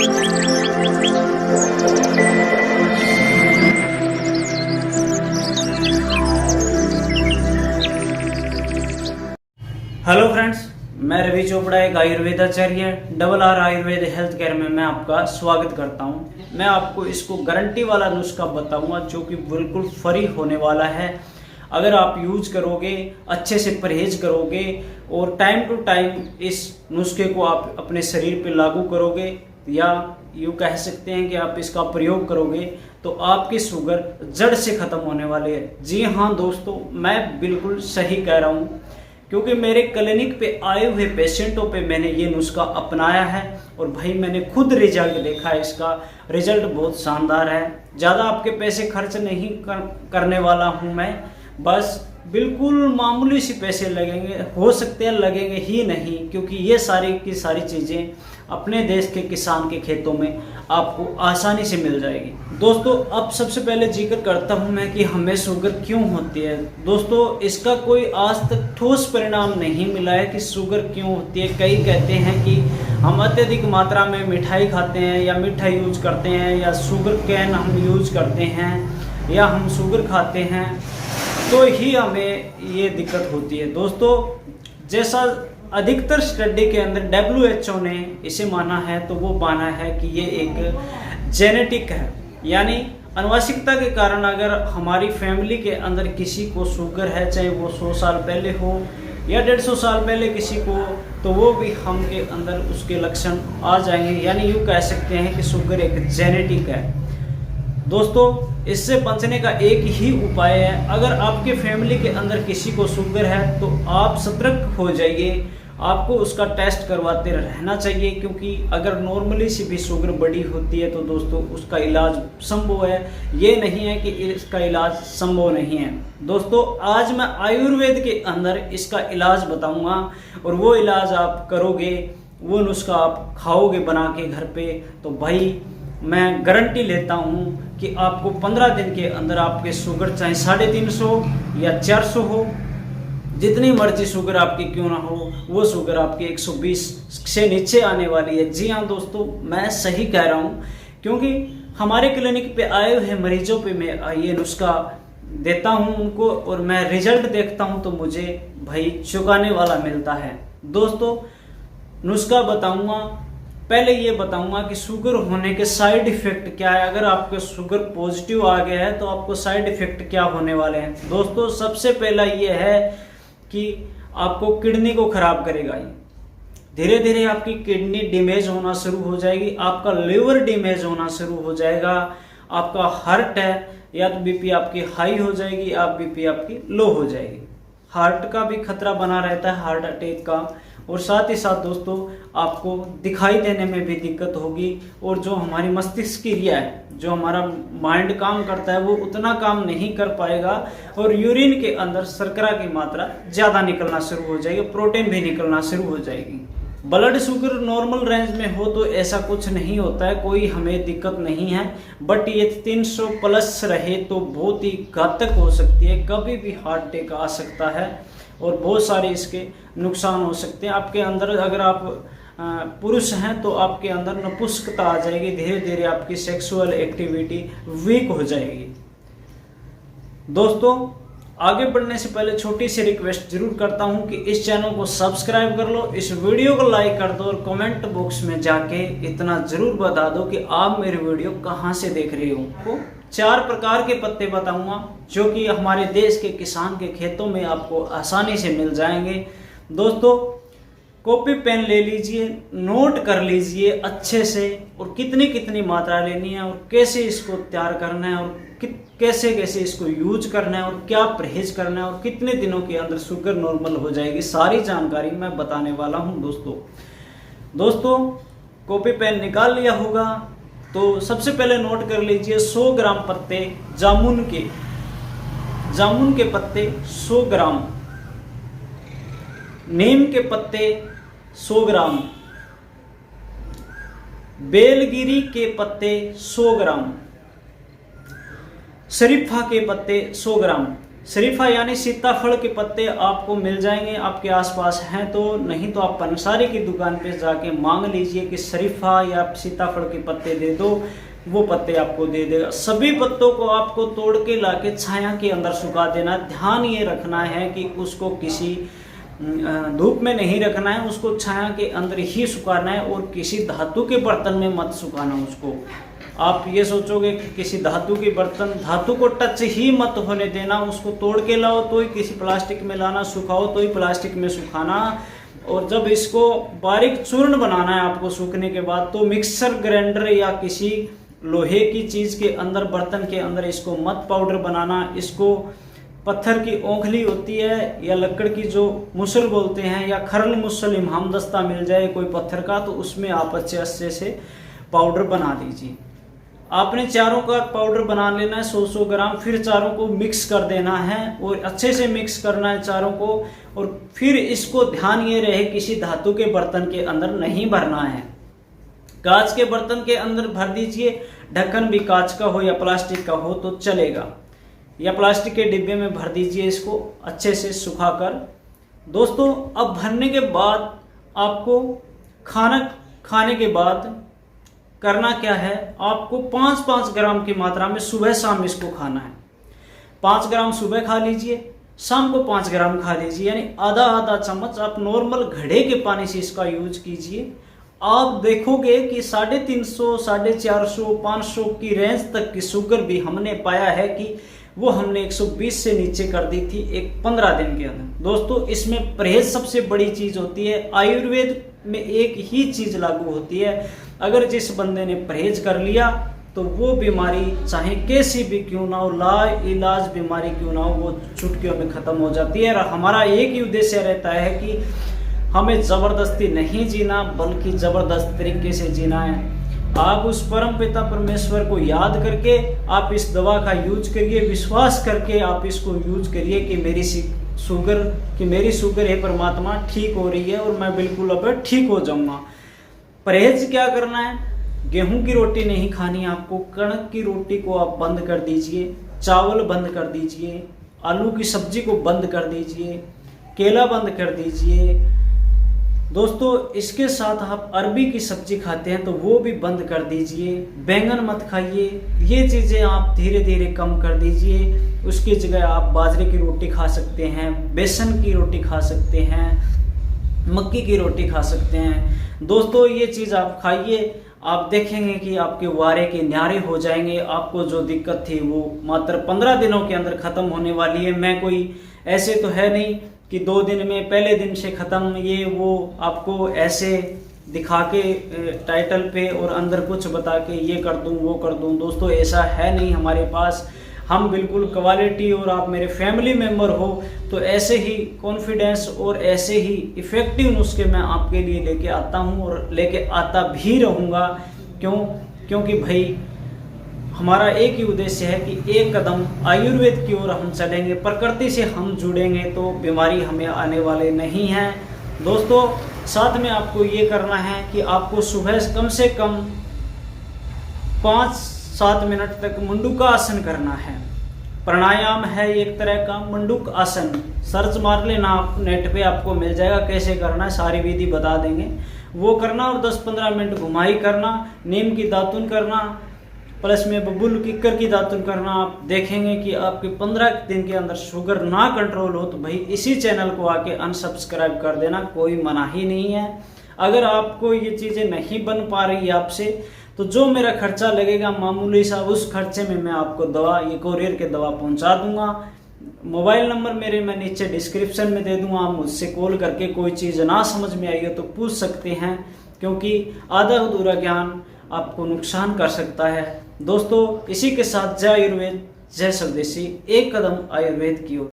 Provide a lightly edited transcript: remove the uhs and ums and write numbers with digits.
Hello friends, मैं रवि चोपड़ा, एक आयुर्वेदाचार्य RR Ayurveda health care में मैं आपका स्वागत करता हूं। मैं आपको इसको गारंटी वाला नुस्खा बताऊंगा जो कि बिल्कुल फ्री होने वाला है। अगर आप यूज करोगे, अच्छे से परहेज करोगे और टाइम टू टाइम इस नुस्खे को आप अपने शरीर पे लागू करोगे या यूँ कह सकते हैं कि आप इसका प्रयोग करोगे तो आपकी शुगर जड़ से ख़त्म होने वाली है। जी हाँ दोस्तों, मैं बिल्कुल सही कह रहा हूँ, क्योंकि मेरे क्लिनिक पे आए हुए पेशेंटों पे मैंने ये नुस्खा अपनाया है और भाई मैंने खुद रिजल्ट देखा है। इसका रिजल्ट बहुत शानदार है। ज़्यादा आपके पैसे खर्च नहीं करने वाला हूँ मैं, बस बिल्कुल मामूली सी पैसे लगेंगे, हो सकते हैं लगेंगे ही नहीं, क्योंकि ये सारी की सारी चीज़ें अपने देश के किसान के खेतों में आपको आसानी से मिल जाएगी। दोस्तों, अब सबसे पहले जिक्र करता हूं मैं कि हमें शुगर क्यों होती है। दोस्तों, इसका कोई आज तक ठोस परिणाम नहीं मिला है कि शुगर क्यों होती है। कई कहते हैं कि हम अत्यधिक मात्रा में मिठाई खाते हैं या मिठाई यूज करते हैं या शुगर कैन हम यूज करते हैं या हम शुगर खाते हैं तो ही हमें ये दिक्कत होती है। दोस्तों, जैसा अधिकतर स्टडी के अंदर WHO ने इसे माना है, तो वो माना है कि ये एक जेनेटिक है, यानी आनुवंशिकता के कारण अगर हमारी फैमिली के अंदर किसी को शुगर है, चाहे वो 100 साल पहले हो या 150 साल पहले किसी को, तो वो भी हम के अंदर उसके लक्षण आ जाएंगे। यानी यूँ कह सकते हैं कि शुगर एक जेनेटिक है। दोस्तों, इससे बचने का एक ही उपाय है। अगर आपके फैमिली के अंदर किसी को शुगर है तो आप सतर्क हो जाइए, आपको उसका टेस्ट करवाते रहना चाहिए, क्योंकि अगर नॉर्मली से भी शुगर बड़ी होती है तो दोस्तों उसका इलाज संभव है। ये नहीं है कि इसका इलाज संभव नहीं है। दोस्तों, आज मैं आयुर्वेद के अंदर इसका इलाज बताऊंगा और वो इलाज आप करोगे, वो नुस्खा आप खाओगे बना के घर पे, तो भाई मैं गारंटी लेता हूँ कि आपको 15 दिन के अंदर आपके शुगर चाहे 350 या 400 हो, जितनी मर्जी शुगर आपकी क्यों ना हो, वो शुगर आपकी 120 से नीचे आने वाली है। जी हाँ दोस्तों, मैं सही कह रहा हूँ, क्योंकि हमारे क्लिनिक पे आए हुए मरीजों पे मैं ये नुस्खा देता हूँ उनको और मैं रिजल्ट देखता हूँ तो मुझे भाई चुकाने वाला मिलता है। दोस्तों, नुस्खा बताऊँगा, पहले ये बताऊंगा कि शुगर होने के साइड इफेक्ट क्या है। अगर आपके शुगर पॉजिटिव आ गया है तो आपको साइड इफेक्ट क्या होने वाले हैं। दोस्तों, सबसे पहला ये है कि आपको किडनी को खराब करेगा। ये धीरे धीरे आपकी किडनी डैमेज होना शुरू हो जाएगी, आपका लिवर डैमेज होना शुरू हो जाएगा, आपका हार्ट है या तो बीपी आपकी हाई हो जाएगी, आप बीपी आपकी लो हो जाएगी। हार्ट का भी खतरा बना रहता है, हार्ट अटैक का, और साथ ही साथ दोस्तों आपको दिखाई देने में भी दिक्कत होगी और जो हमारी मस्तिष्क की क्रिया है, जो हमारा माइंड काम करता है, वो उतना काम नहीं कर पाएगा और यूरिन के अंदर शर्करा की मात्रा ज़्यादा निकलना शुरू हो जाएगी, प्रोटीन भी निकलना शुरू हो जाएगी। ब्लड शुगर नॉर्मल रेंज में हो तो ऐसा कुछ नहीं होता है, कोई हमें दिक्कत नहीं है, बट ये 300 प्लस रहे तो बहुत ही घातक हो सकती है। कभी भी हार्ट अटैक आ सकता है और बहुत सारे इसके नुकसान हो सकते हैं। आपके अंदर अगर आप पुरुष हैं तो आपके अंदर नपुंसकता आ जाएगी, धीरे धीरे आपकी सेक्सुअल एक्टिविटी वीक हो जाएगी। दोस्तों, आगे बढ़ने से पहले छोटी सी रिक्वेस्ट जरूर करता हूं कि इस चैनल को सब्सक्राइब कर लो, इस वीडियो को लाइक कर दो और कमेंट बॉक्स में जाके इतना जरूर बता दो कि आप मेरी वीडियो कहां से देख रहे हो। 4 प्रकार के पत्ते बताऊंगा जो कि हमारे देश के किसान के खेतों में आपको आसानी से मिल जाएंगे। दोस्तों, कॉपी पेन ले लीजिए, नोट कर लीजिए अच्छे से, और कितनी कितनी मात्रा लेनी है और कैसे इसको तैयार करना है और कैसे कैसे इसको यूज करना है और क्या परहेज करना है और कितने दिनों के अंदर शुगर नॉर्मल हो जाएगी, सारी जानकारी मैं बताने वाला हूं। दोस्तों, कॉपी पेन निकाल लिया होगा तो सबसे पहले नोट कर लीजिए 100 ग्राम पत्ते जामुन के पत्ते 100 ग्राम, नीम के पत्ते 100 ग्राम, बेलगिरी के पत्ते 100 ग्राम, शरीफा के पत्ते 100 ग्राम। शरीफा यानी सीताफल के पत्ते आपको मिल जाएंगे, आपके आसपास हैं तो, नहीं तो आप पंसारी की दुकान पे जाके मांग लीजिए कि शरीफा या सीताफल के पत्ते दे दो, वो पत्ते आपको दे देगा। सभी पत्तों को आपको तोड़ के लाके छाया के अंदर सुखा देना। ध्यान ये रखना है कि उसको किसी धूप में नहीं रखना है, उसको छाया के अंदर ही सुखाना है और किसी धातु के बर्तन में मत सुखाना उसको। आप ये सोचोगे कि किसी धातु के बर्तन, धातु को टच ही मत होने देना, उसको तोड़ के लाओ तो ही किसी प्लास्टिक में लाना, सुखाओ तो ही प्लास्टिक में सुखाना। और जब इसको बारीक चूर्ण बनाना है आपको सूखने के बाद, तो मिक्सर ग्राइंडर या किसी लोहे की चीज़ के अंदर, बर्तन के अंदर इसको मत पाउडर बनाना। इसको पत्थर की ओंखली होती है या लकड़ की जो मुसल बोलते हैं, या खरल मुसल इमाम दस्ता मिल जाए कोई पत्थर का, तो उसमें आप अच्छे से पाउडर बना दीजिए। आपने चारों का पाउडर बना लेना है 100-100 ग्राम, फिर चारों को मिक्स कर देना है और अच्छे से मिक्स करना है चारों को। और फिर इसको ध्यान ये रहे किसी धातु के बर्तन के अंदर नहीं भरना है, कांच के बर्तन के अंदर भर दीजिए। ढक्कन भी कांच का हो या प्लास्टिक का हो तो चलेगा, या प्लास्टिक के डिब्बे में भर दीजिए इसको अच्छे से सुखाकर। दोस्तों, अब भरने के बाद आपको खाना खाने के बाद करना क्या है, आपको 5-5 ग्राम की मात्रा में सुबह शाम इसको खाना है। 5 ग्राम सुबह खा लीजिए, शाम को 5 ग्राम खा लीजिए, यानी आधा चम्मच आप नॉर्मल घड़े के पानी से इसका यूज कीजिए। आप देखोगे कि 350, 450, 500 की रेंज तक की शुगर भी हमने पाया है कि वो हमने 120 से नीचे कर दी थी एक 15 दिन के अंदर। दोस्तों, इसमें परहेज सबसे बड़ी चीज होती है। आयुर्वेद में एक ही चीज लागू होती है, अगर जिस बंदे ने परहेज कर लिया तो वो बीमारी चाहे कैसी भी क्यों ना हो, ला इलाज बीमारी क्यों ना हो, वो चुटकियों में खत्म हो जाती है। और हमारा एक ही उद्देश्य रहता है कि हमें जबरदस्ती नहीं जीना, बल्कि जबरदस्त तरीके से जीना है। आप उस परम पिता परमेश्वर को याद करके आप इस दवा का यूज करिए, विश्वास करके आप इसको यूज करिए कि मेरी शुगर है परमात्मा ठीक हो रही है और मैं बिल्कुल अब ठीक हो जाऊंगा। परहेज क्या करना है, गेहूं की रोटी नहीं खानी है आपको, कणक की रोटी को आप बंद कर दीजिए, चावल बंद कर दीजिए, आलू की सब्जी को बंद कर दीजिए, केला बंद कर दीजिए। दोस्तों, इसके साथ आप अरबी की सब्जी खाते हैं तो वो भी बंद कर दीजिए, बैंगन मत खाइए, ये चीज़ें आप धीरे धीरे कम कर दीजिए। उसकी जगह आप बाजरे की रोटी खा सकते हैं, बेसन की रोटी खा सकते हैं, मक्की की रोटी खा सकते हैं। दोस्तों, ये चीज़ आप खाइए, आप देखेंगे कि आपके वारे के न्यारे हो जाएंगे। आपको जो दिक्कत थी वो मात्र 15 दिनों के अंदर ख़त्म होने वाली है। मैं कोई ऐसे तो है नहीं कि 2 दिन में पहले दिन से ख़त्म, ये वो आपको ऐसे दिखा के टाइटल पे और अंदर कुछ बता के ये कर दूं वो कर दूं। दोस्तों, ऐसा है नहीं हमारे पास। हम बिल्कुल क्वालिटी, और आप मेरे फैमिली मेम्बर हो तो ऐसे ही कॉन्फिडेंस और ऐसे ही इफ़ेक्टिव नुस्खे मैं आपके लिए लेके आता हूं और लेके आता भी रहूँगा। क्योंकि भाई हमारा एक ही उद्देश्य है कि एक कदम आयुर्वेद की ओर हम चलेंगे, प्रकृति से हम जुड़ेंगे तो बीमारी हमें आने वाले नहीं हैं। दोस्तों, साथ में आपको ये करना है कि आपको सुबह कम से कम 5-7 मिनट तक मंडूका आसन करना है। प्राणायाम है एक तरह का मंडूक आसन, सर्च मार लेना आप नेट पे, आपको मिल जाएगा कैसे करना है, सारी विधि बता देंगे। वो करना और 10-15 मिनट घुमाई करना, नीम की दातुन करना, प्लस में बबूल किक्कर की दातुन करना। आप देखेंगे कि आपके 15 दिन के अंदर शुगर ना कंट्रोल हो तो भाई इसी चैनल को आके अनसब्सक्राइब कर देना, कोई मना ही नहीं है। अगर आपको ये चीज़ें नहीं बन पा रही आपसे तो जो मेरा खर्चा लगेगा मामूली सा, उस खर्चे में मैं आपको दवा, ये कोरियर के दवा पहुंचा दूंगा। मोबाइल नंबर मेरे मैं नीचे डिस्क्रिप्शन में दे दूंगा, आप मुझसे कॉल करके कोई चीज़ ना समझ में आई हो तो पूछ सकते हैं, क्योंकि आधा अधूरा ज्ञान आपको नुकसान कर सकता है। दोस्तों, इसी के साथ जय आयुर्वेद, जय स्वदेशी, एक कदम आयुर्वेद की ओर।